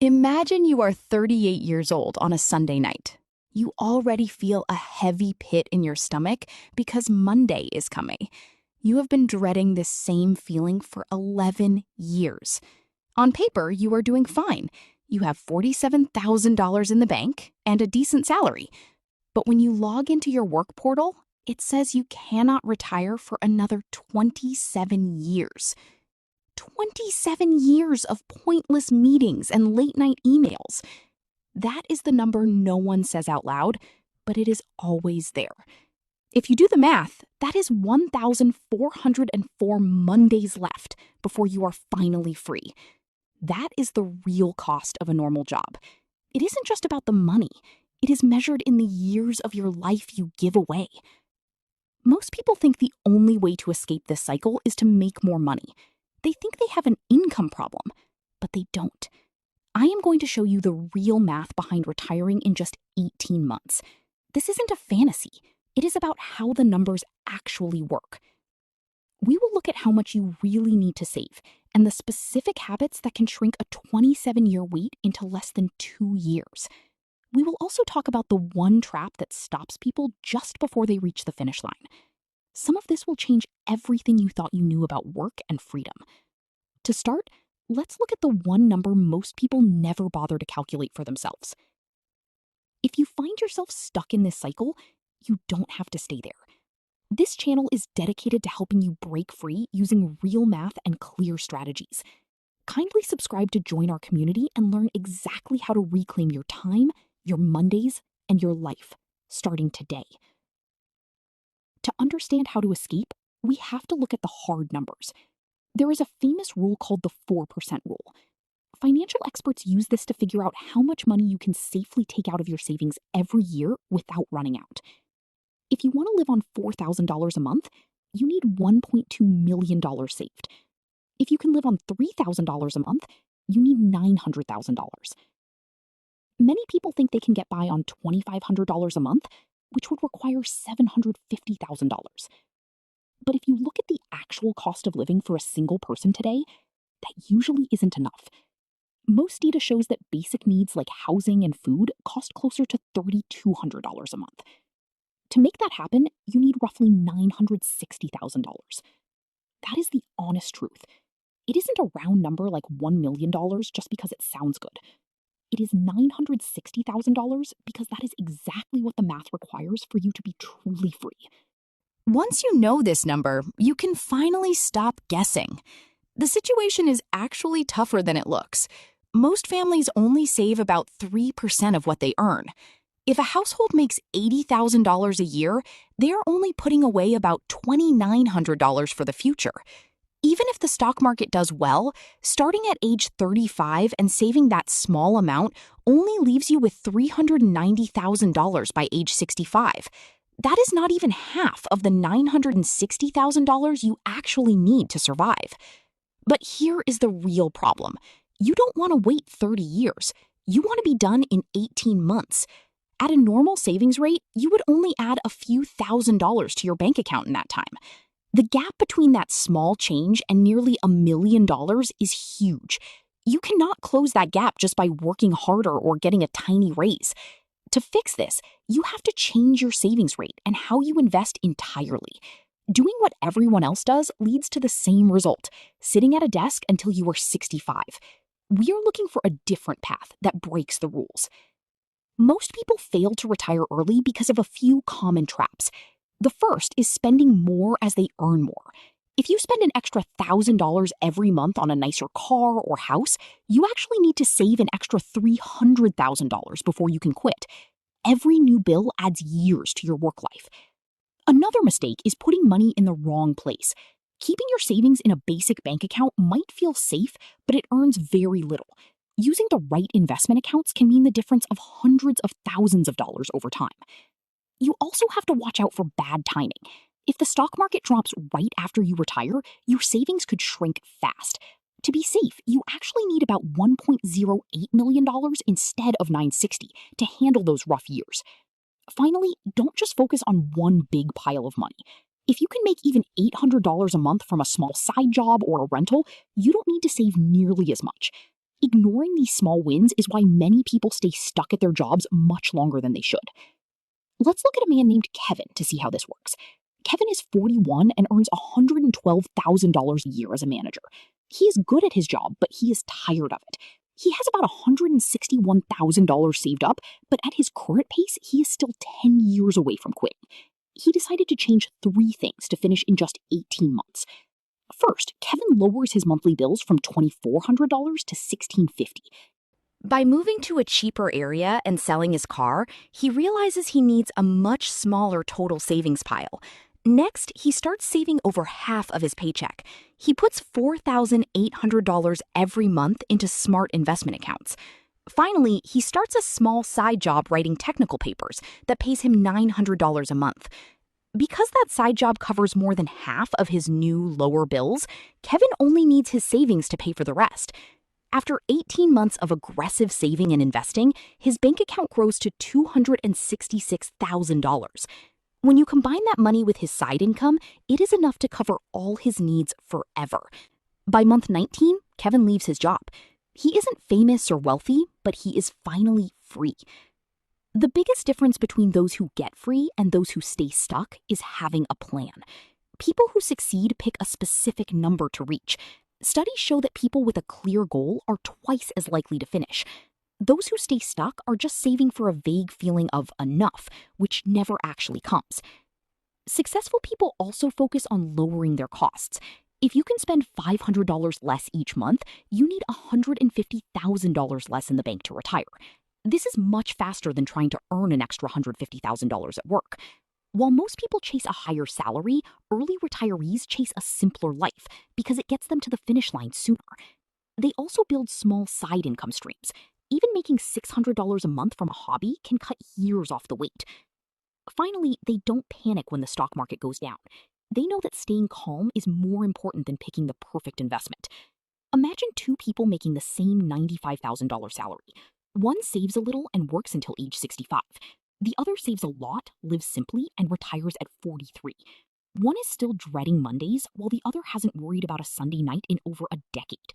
Imagine you are 38 years old on a Sunday night. You already feel a heavy pit in your stomach because Monday is coming. You have been dreading this same feeling for 11 years. On paper, you are doing fine. You have $47,000 in the bank and a decent salary. But when you log into your work portal, it says you cannot retire for another 27 years. 27 years of pointless meetings and late-night emails. That is the number no one says out loud, but it is always there. If you do the math, that is 1,404 Mondays left before you are finally free. That is the real cost of a normal job. It isn't just about the money. It is measured in the years of your life you give away. Most people think the only way to escape this cycle is to make more money. They think they have an income problem, but they don't. I am going to show you the real math behind retiring in just 18 months. This isn't a fantasy. It is about how the numbers actually work. We will look at how much you really need to save and the specific habits that can shrink a 27-year wait into less than 2 years. We will also talk about the one trap that stops people just before they reach the finish line. Some of this will change everything you thought you knew about work and freedom. To start, let's look at the one number most people never bother to calculate for themselves. If you find yourself stuck in this cycle, you don't have to stay there. This channel is dedicated to helping you break free using real math and clear strategies. Kindly subscribe to join our community and learn exactly how to reclaim your time, your Mondays, and your life, starting today. To understand how to escape, we have to look at the hard numbers. There is a famous rule called the 4% rule. Financial experts use this to figure out how much money you can safely take out of your savings every year without running out. If you want to live on $4,000 a month, you need $1.2 million saved. If you can live on $3,000 a month, you need $900,000. Many people think they can get by on $2,500 a month, which would require $750,000. But if you look at the actual cost of living for a single person today, that usually isn't enough. Most data shows that basic needs like housing and food cost closer to $3,200 a month. To make that happen, you need roughly $960,000. That is the honest truth. It isn't a round number like $1 million just because it sounds good. It is $960,000 because that is exactly what the math requires for you to be truly free. Once you know this number, you can finally stop guessing. The situation is actually tougher than it looks. Most families only save about 3% of what they earn. If a household makes $80,000 a year, they are only putting away about $2,900 for the future. Even if the stock market does well, starting at age 35 and saving that small amount only leaves you with $390,000 by age 65. That is not even half of the $960,000 you actually need to survive. But here is the real problem. You don't want to wait 30 years. You want to be done in 18 months. At a normal savings rate, you would only add a few $1,000s to your bank account in that time. The gap between that small change and nearly $1 million is huge. You cannot close that gap just by working harder or getting a tiny raise. To fix this, you have to change your savings rate and how you invest entirely. Doing what everyone else does leads to the same result, sitting at a desk until you are 65. We are looking for a different path that breaks the rules. Most people fail to retire early because of a few common traps. The first is spending more as they earn more. If you spend an extra $1,000 every month on a nicer car or house, you actually need to save an extra $300,000 before you can quit. Every new bill adds years to your work life. Another mistake is putting money in the wrong place. Keeping your savings in a basic bank account might feel safe, but it earns very little. Using the right investment accounts can mean the difference of hundreds of thousands of dollars over time. You also have to watch out for bad timing. If the stock market drops right after you retire, your savings could shrink fast. To be safe, you actually need about $1.08 million instead of $960 to handle those rough years. Finally, don't just focus on one big pile of money. If you can make even $800 a month from a small side job or a rental, you don't need to save nearly as much. Ignoring these small wins is why many people stay stuck at their jobs much longer than they should. Let's look at a man named Kevin to see how this works. Kevin is 41 and earns $112,000 a year as a manager. He is good at his job, but he is tired of it. He has about $161,000 saved up, but at his current pace, he is still 10 years away from quitting. He decided to change 3 things to finish in just 18 months. First, Kevin lowers his monthly bills from $2,400 to $1,650. By moving to a cheaper area and selling his car, he realizes he needs a much smaller total savings pile. Next, he starts saving over half of his paycheck. He puts $4,800 every month into smart investment accounts. Finally, he starts a small side job writing technical papers that pays him $900 a month. Because that side job covers more than half of his new lower bills, Kevin only needs his savings to pay for the rest. After 18 months of aggressive saving and investing, his bank account grows to $266,000. When you combine that money with his side income, it is enough to cover all his needs forever. By month 19, Kevin leaves his job. He isn't famous or wealthy, but he is finally free. The biggest difference between those who get free and those who stay stuck is having a plan. People who succeed pick a specific number to reach. Studies show that people with a clear goal are twice as likely to finish. Those who stay stuck are just saving for a vague feeling of enough, which never actually comes. Successful people also focus on lowering their costs. If you can spend $500 less each month, you need $150,000 less in the bank to retire. This is much faster than trying to earn an extra $150,000 at work. While most people chase a higher salary, early retirees chase a simpler life because it gets them to the finish line sooner. They also build small side income streams. Even making $600 a month from a hobby can cut years off the wait. Finally, they don't panic when the stock market goes down. They know that staying calm is more important than picking the perfect investment. Imagine 2 people making the same $95,000 salary. One saves a little and works until age 65. The other saves a lot, lives simply, and retires at 43. One is still dreading Mondays, while the other hasn't worried about a Sunday night in over a decade.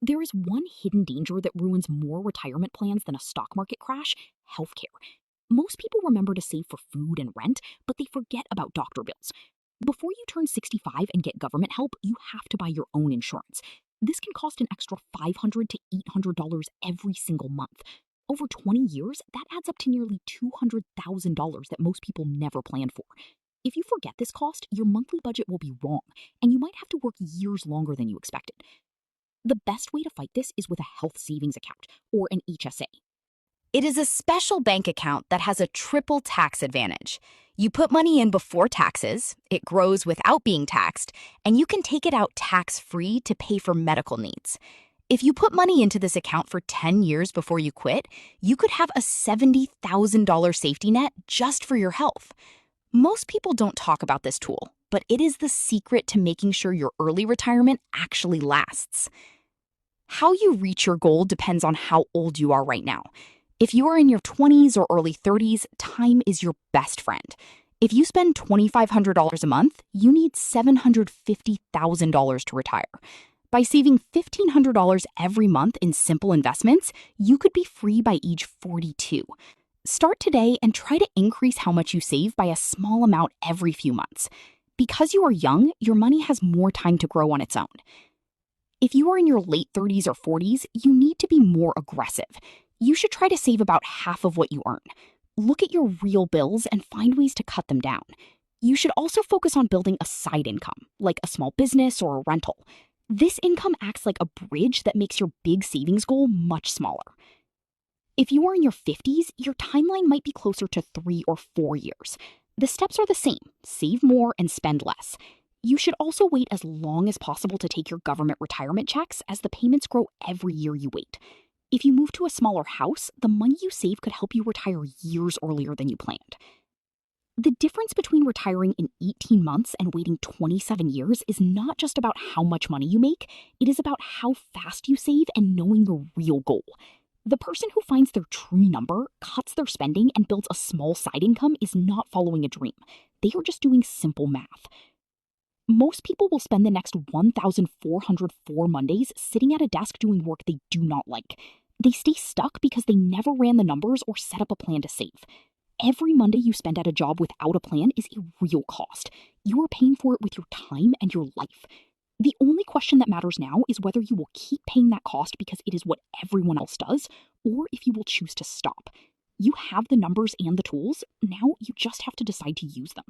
There is one hidden danger that ruins more retirement plans than a stock market crash: healthcare. Most people remember to save for food and rent, but they forget about doctor bills. Before you turn 65 and get government help, you have to buy your own insurance. This can cost an extra $500 to $800 every single month. Over 20 years, that adds up to nearly $200,000 that most people never plan for. If you forget this cost, your monthly budget will be wrong, and you might have to work years longer than you expected. The best way to fight this is with a health savings account, or an HSA. It is a special bank account that has a triple tax advantage. You put money in before taxes, it grows without being taxed, and you can take it out tax-free to pay for medical needs. If you put money into this account for 10 years before you quit, you could have a $70,000 safety net just for your health. Most people don't talk about this tool, but it is the secret to making sure your early retirement actually lasts. How you reach your goal depends on how old you are right now. If you are in your 20s or early 30s, time is your best friend. If you spend $2,500 a month, you need $750,000 to retire. By saving $1,500 every month in simple investments, you could be free by age 42. Start today and try to increase how much you save by a small amount every few months. Because you are young, your money has more time to grow on its own. If you are in your late 30s or 40s, you need to be more aggressive. You should try to save about half of what you earn. Look at your real bills and find ways to cut them down. You should also focus on building a side income, like a small business or a rental. This income acts like a bridge that makes your big savings goal much smaller. If you are in your 50s, your timeline might be closer to 3 or 4 years. The steps are the same: save more and spend less. You should also wait as long as possible to take your government retirement checks, as the payments grow every year you wait. If you move to a smaller house, the money you save could help you retire years earlier than you planned. The difference between retiring in 18 months and waiting 27 years is not just about how much money you make, it is about how fast you save and knowing your real goal. The person who finds their true number, cuts their spending, and builds a small side income is not following a dream. They are just doing simple math. Most people will spend the next 1,404 Mondays sitting at a desk doing work they do not like. They stay stuck because they never ran the numbers or set up a plan to save. Every Monday you spend at a job without a plan is a real cost. You are paying for it with your time and your life. The only question that matters now is whether you will keep paying that cost because it is what everyone else does, or if you will choose to stop. You have the numbers and the tools, now you just have to decide to use them.